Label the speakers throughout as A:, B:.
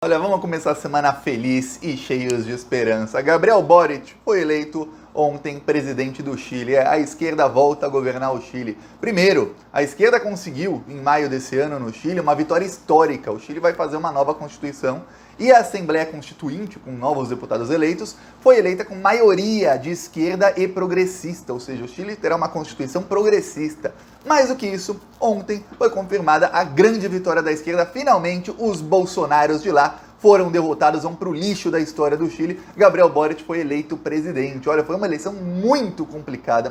A: Olha, vamos começar a semana feliz e cheios de esperança. Gabriel Boric foi eleito ontem presidente do Chile. A esquerda volta a governar o Chile. Primeiro, a esquerda conseguiu, em maio desse ano no Chile, uma vitória histórica. O Chile vai fazer uma nova constituição e a Assembleia Constituinte, com novos deputados eleitos, foi eleita com maioria de esquerda e progressista, ou seja, o Chile terá uma constituição progressista. Mais do que isso, ontem foi confirmada a grande vitória da esquerda. Finalmente, os bolsonaros de lá foram derrotados, vão para o lixo da história do Chile. Gabriel Boric foi eleito presidente. Olha, foi uma eleição muito complicada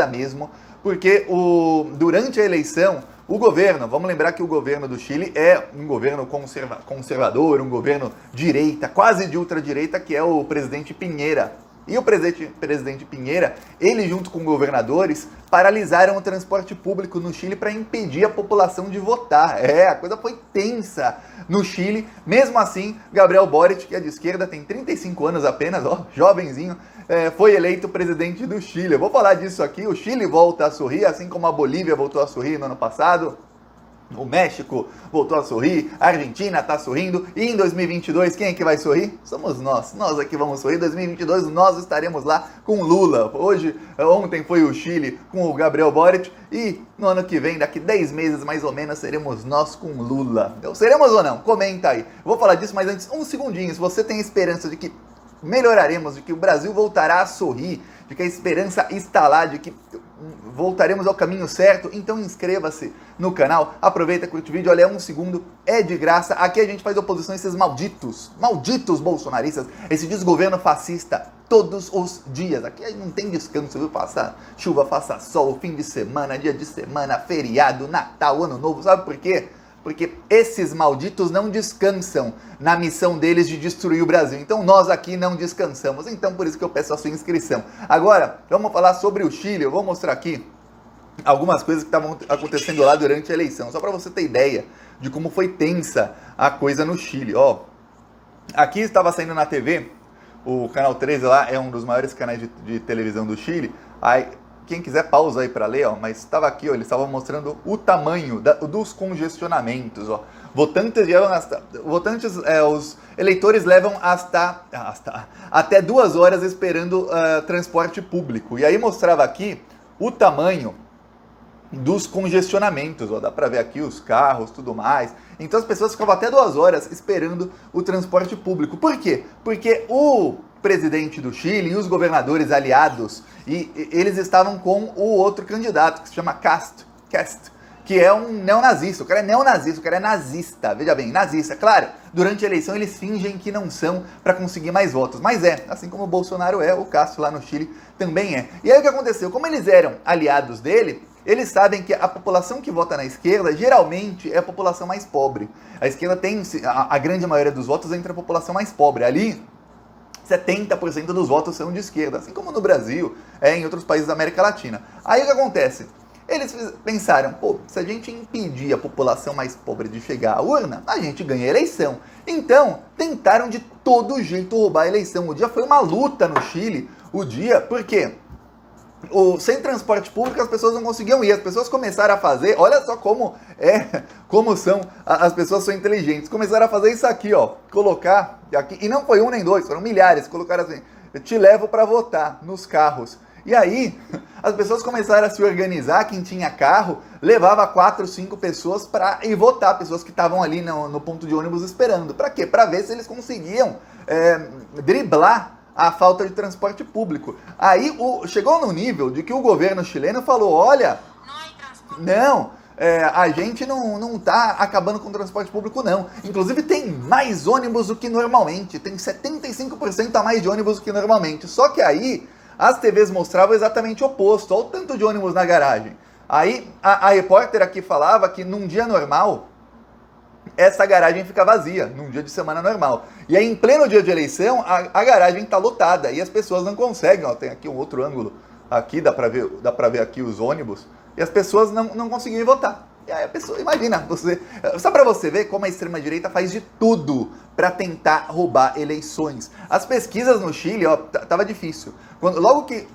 A: mesmo, porque durante a eleição, o governo, vamos lembrar que o governo do Chile é um governo conservador, um governo direita, quase de ultradireita, que é o presidente Piñera. E o presidente Piñera, ele junto com governadores, paralisaram o transporte público no Chile para impedir a população de votar. A coisa foi tensa no Chile. Mesmo assim, Gabriel Boric, que é de esquerda, tem 35 anos apenas, jovenzinho, foi eleito presidente do Chile. Eu vou falar disso aqui. O Chile volta a sorrir, assim como a Bolívia voltou a sorrir no ano passado. O México voltou a sorrir, a Argentina está sorrindo, e em 2022 quem é que vai sorrir? Somos nós aqui vamos sorrir. Em 2022 nós estaremos lá com Lula. Ontem foi o Chile com o Gabriel Boric, e no ano que vem, daqui 10 meses mais ou menos, seremos nós com Lula. Seremos ou não? Comenta aí. Vou falar disso, mas antes, um segundinho. Se você tem esperança de que melhoraremos, de que o Brasil voltará a sorrir, de que a esperança está lá, de que voltaremos ao caminho certo, então inscreva-se no canal, aproveita, curte o vídeo, olha, 1 segundo, é de graça. Aqui a gente faz oposição a esses malditos bolsonaristas, esse desgoverno fascista, todos os dias. Aqui não tem descanso, viu? Faça chuva, faça sol, fim de semana, dia de semana, feriado, Natal, Ano Novo, sabe por quê? Porque esses malditos não descansam na missão deles de destruir o Brasil. Então nós aqui não descansamos. Então por isso que eu peço a sua inscrição. Agora, vamos falar sobre o Chile. Eu vou mostrar aqui algumas coisas que estavam acontecendo lá durante a eleição. Só para você ter ideia de como foi tensa a coisa no Chile. Aqui estava saindo na TV, o Canal 13 lá é um dos maiores canais de televisão do Chile. Aí, quem quiser pausa aí para ler, mas estava aqui, eles estavam mostrando o tamanho dos congestionamentos. Os eleitores levam até 2 horas esperando transporte público. E aí mostrava aqui o tamanho dos congestionamentos, dá para ver aqui os carros, tudo mais. Então as pessoas ficavam até 2 horas esperando o transporte público. Por quê? Porque o presidente do Chile e os governadores aliados, e eles estavam com o outro candidato, que se chama Cast, que é um neonazista. O cara é neonazista, o cara é nazista, veja bem, nazista. Claro, durante a eleição eles fingem que não são para conseguir mais votos, mas assim como o Bolsonaro o Castro lá no Chile também é. E aí o que aconteceu? Como eles eram aliados dele, eles sabem que a população que vota na esquerda geralmente é a população mais pobre. A esquerda tem a grande maioria dos votos entre a população mais pobre. Ali, 70% dos votos são de esquerda, assim como no Brasil, em outros países da América Latina. Aí o que acontece? Eles pensaram, se a gente impedir a população mais pobre de chegar à urna, a gente ganha a eleição. Então, tentaram de todo jeito roubar a eleição. O dia foi uma luta no Chile, por quê? Sem transporte público as pessoas não conseguiam ir, as pessoas começaram a fazer, olha só como são, as pessoas são inteligentes, começaram a fazer isso aqui, colocar aqui, e não foi 1 nem 2, foram milhares, colocaram assim, eu te levo para votar nos carros. E aí, as pessoas começaram a se organizar, quem tinha carro, levava 4, 5 pessoas para ir votar, pessoas que estavam ali no ponto de ônibus esperando. Para quê? Para ver se eles conseguiam driblar a falta de transporte público. Aí chegou no nível de que o governo chileno falou, olha, a gente não está acabando com o transporte público não. Inclusive tem mais ônibus do que normalmente, tem 75% a mais de ônibus do que normalmente. Só que aí as TVs mostravam exatamente o oposto, olha o tanto de ônibus na garagem. Aí a repórter aqui falava que num dia normal, essa garagem fica vazia, num dia de semana normal. E aí, em pleno dia de eleição, a garagem está lotada e as pessoas não conseguem. Tem aqui um outro ângulo, aqui dá para ver aqui os ônibus, e as pessoas não conseguiam votar. E aí a pessoa, imagina, só para você ver como a extrema-direita faz de tudo para tentar roubar eleições. As pesquisas no Chile, tava difícil. Logo que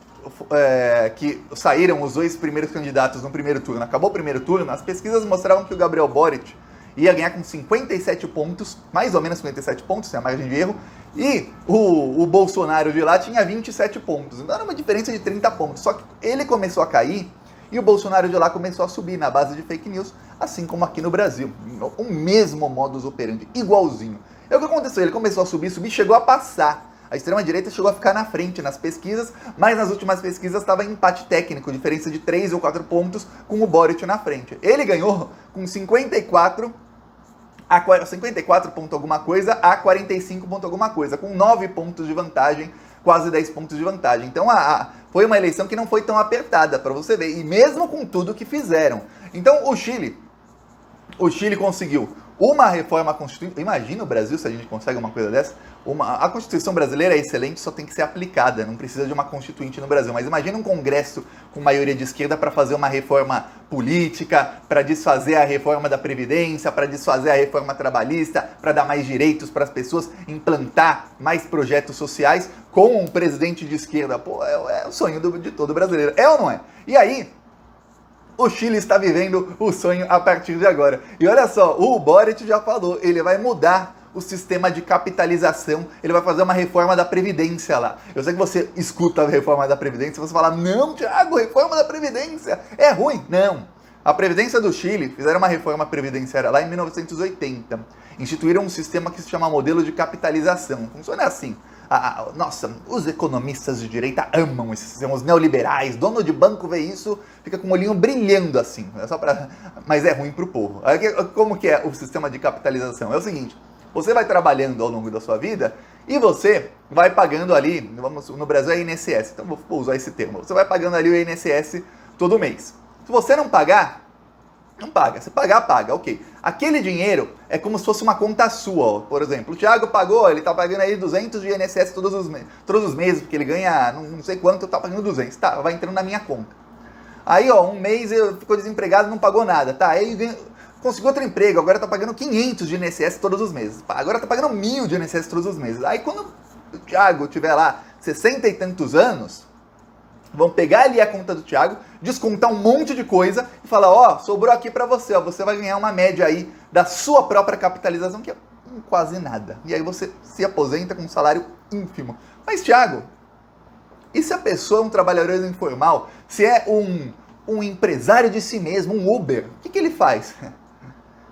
A: saíram os 2 primeiros candidatos no primeiro turno, acabou o primeiro turno, as pesquisas mostravam que o Gabriel Boric ia ganhar com 57 pontos, mais ou menos 57 pontos, sem a margem de erro, e o Bolsonaro de lá tinha 27 pontos. Então era uma diferença de 30 pontos. Só que ele começou a cair e o Bolsonaro de lá começou a subir na base de fake news, assim como aqui no Brasil. O mesmo modus operandi, igualzinho. E o que aconteceu? Ele começou a subir, chegou a passar. A extrema-direita chegou a ficar na frente nas pesquisas, mas nas últimas pesquisas estava em empate técnico, diferença de 3 ou 4 pontos, com o Boric na frente. Ele ganhou com 54 ponto alguma coisa a 45 ponto alguma coisa, com 9 pontos de vantagem, quase 10 pontos de vantagem. Então foi uma eleição que não foi tão apertada, para você ver, e mesmo com tudo que fizeram. Então o Chile conseguiu uma reforma constitucional. Imagina o Brasil se a gente consegue uma coisa dessa. A Constituição brasileira é excelente, só tem que ser aplicada, não precisa de uma constituinte no Brasil. Mas imagina um Congresso com maioria de esquerda para fazer uma reforma política, para desfazer a reforma da Previdência, para desfazer a reforma trabalhista, para dar mais direitos para as pessoas, implantar mais projetos sociais com um presidente de esquerda. Pô, é o sonho de todo brasileiro. É ou não é? E aí, o Chile está vivendo o sonho a partir de agora. E olha só, o Boric já falou, ele vai mudar o sistema de capitalização, ele vai fazer uma reforma da Previdência lá. Eu sei que você escuta a reforma da Previdência e você fala, não, Thiago, reforma da Previdência é ruim. Não. A Previdência do Chile, fizeram uma reforma previdenciária lá em 1980. Instituíram um sistema que se chama modelo de capitalização. Funciona assim. Nossa, os economistas de direita amam esses sistemas, os neoliberais, dono de banco vê isso, fica com o olhinho brilhando assim, mas é ruim para o povo. Como que é o sistema de capitalização? É o seguinte, você vai trabalhando ao longo da sua vida e você vai pagando ali, no Brasil é INSS, então vou usar esse termo, você vai pagando ali o INSS todo mês. Se você não pagar, não paga. Se pagar, paga. Ok. Aquele dinheiro é como se fosse uma conta sua. Ó. Por exemplo, o Thiago pagou, ele tá pagando aí 200 de INSS todos os meses, porque ele ganha não sei quanto, tá pagando 200. Tá, vai entrando na minha conta. Aí, ó, um mês ele ficou desempregado, não pagou nada. Tá, aí conseguiu outro emprego, agora tá pagando 500 de INSS todos os meses. Agora tá pagando 1.000 de INSS todos os meses. Aí quando o Thiago tiver lá 60 e tantos anos, vão pegar ali a conta do Thiago, descontar um monte de coisa e falar, ó, sobrou aqui pra você, ó, você vai ganhar uma média aí da sua própria capitalização, que é quase nada. E aí você se aposenta com um salário ínfimo. Mas, Thiago, e se a pessoa é um trabalhador informal, se é um empresário de si mesmo, um Uber, o que ele faz?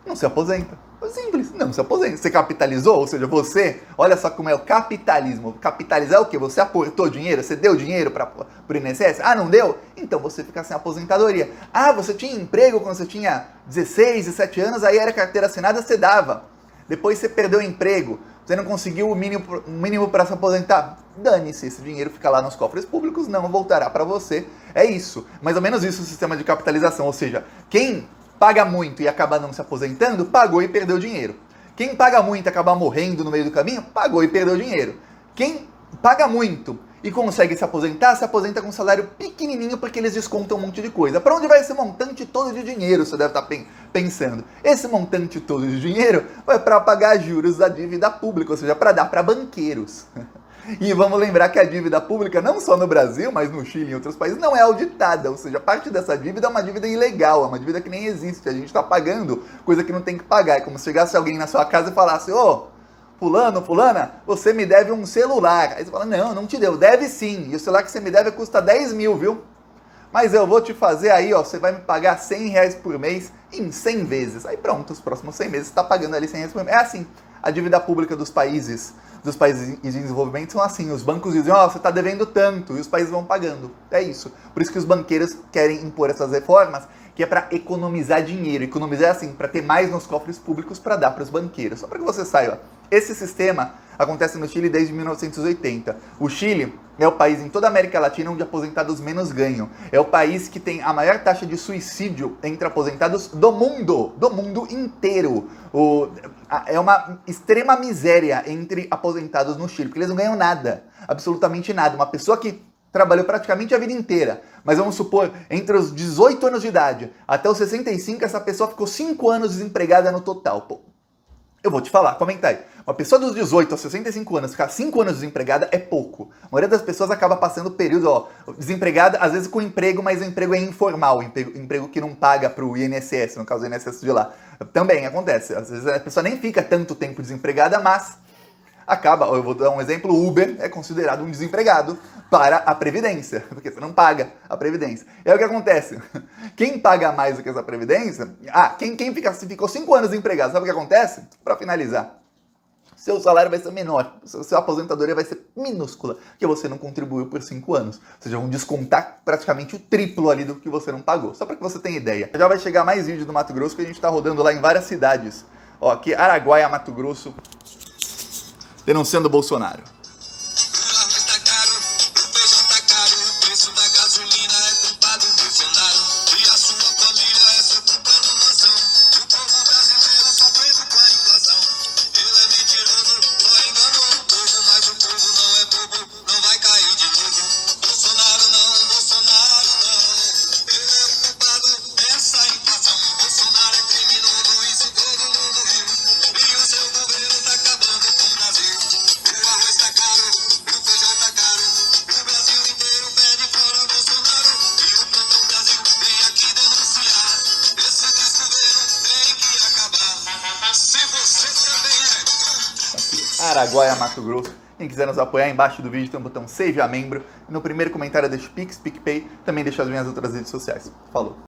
A: Não se aposenta. Simples, não se aposenta. Você capitalizou, ou seja, você, olha só como é o capitalismo. Capitalizar é o quê? Você aportou dinheiro, você deu dinheiro para o INSS? Ah, não deu? Então você fica sem aposentadoria. Ah, você tinha emprego quando você tinha 16, 17 anos, aí era carteira assinada, você dava. Depois você perdeu o emprego, você não conseguiu o mínimo para se aposentar. Dane-se, esse dinheiro fica lá nos cofres públicos, não voltará para você. É isso, mais ou menos isso o sistema de capitalização, ou seja, quem paga muito e acaba não se aposentando, pagou e perdeu dinheiro. Quem paga muito e acaba morrendo no meio do caminho, pagou e perdeu dinheiro. Quem paga muito e consegue se aposenta com um salário pequenininho porque eles descontam um monte de coisa. Para onde vai esse montante todo de dinheiro, você deve estar pensando. Esse montante todo de dinheiro vai para pagar juros da dívida pública, ou seja, para dar para banqueiros. E vamos lembrar que a dívida pública, não só no Brasil, mas no Chile e em outros países, não é auditada. Ou seja, parte dessa dívida é uma dívida ilegal, é uma dívida que nem existe. A gente está pagando coisa que não tem que pagar. É como se chegasse alguém na sua casa e falasse, ô, fulano, fulana, você me deve um celular. Aí você fala, não te deu, deve sim. E o celular que você me deve custa 10 mil, viu? Mas eu vou te fazer aí, ó, você vai me pagar 100 reais por mês em 100 vezes. Aí pronto, os próximos 100 meses você está pagando ali 100 reais por mês. É assim, a dívida pública dos países em desenvolvimento são assim, os bancos dizem, ó, você está devendo tanto, e os países vão pagando. É isso. Por isso que os banqueiros querem impor essas reformas, que é para economizar dinheiro. Economizar assim, para ter mais nos cofres públicos para dar para os banqueiros. Só para que você saiba, esse sistema acontece no Chile desde 1980. O Chile é o país em toda a América Latina onde aposentados menos ganham. É o país que tem a maior taxa de suicídio entre aposentados do mundo inteiro. É uma extrema miséria entre aposentados no Chile, porque eles não ganham nada, absolutamente nada. Uma pessoa que trabalhou praticamente a vida inteira, mas vamos supor, entre os 18 anos de idade até os 65, essa pessoa ficou 5 anos desempregada no total. Pô, eu vou te falar, comenta aí. Uma pessoa dos 18 aos 65 anos ficar 5 anos desempregada é pouco. A maioria das pessoas acaba passando período, desempregada, às vezes com emprego, mas o emprego é informal, emprego que não paga pro INSS, no caso do INSS de lá. Também acontece. Às vezes a pessoa nem fica tanto tempo desempregada, mas acaba, eu vou dar um exemplo, o Uber é considerado um desempregado para a Previdência, porque você não paga a Previdência. E aí o que acontece? Quem paga mais do que essa Previdência, quem ficou 5 anos desempregado, sabe o que acontece? Para finalizar, seu salário vai ser menor, sua aposentadoria vai ser minúscula, porque você não contribuiu por 5 anos. Ou seja, vão descontar praticamente o triplo ali do que você não pagou. Só para que você tenha ideia. Já vai chegar mais vídeo do Mato Grosso que a gente está rodando lá em várias cidades. Ó, aqui Araguaia, Mato Grosso, denunciando o Bolsonaro. Araguaia, Mato Grosso. Quem quiser nos apoiar, embaixo do vídeo tem um botão Seja Membro. E no primeiro comentário deixa o Pix, PicPay, também deixa as minhas outras redes sociais. Falou!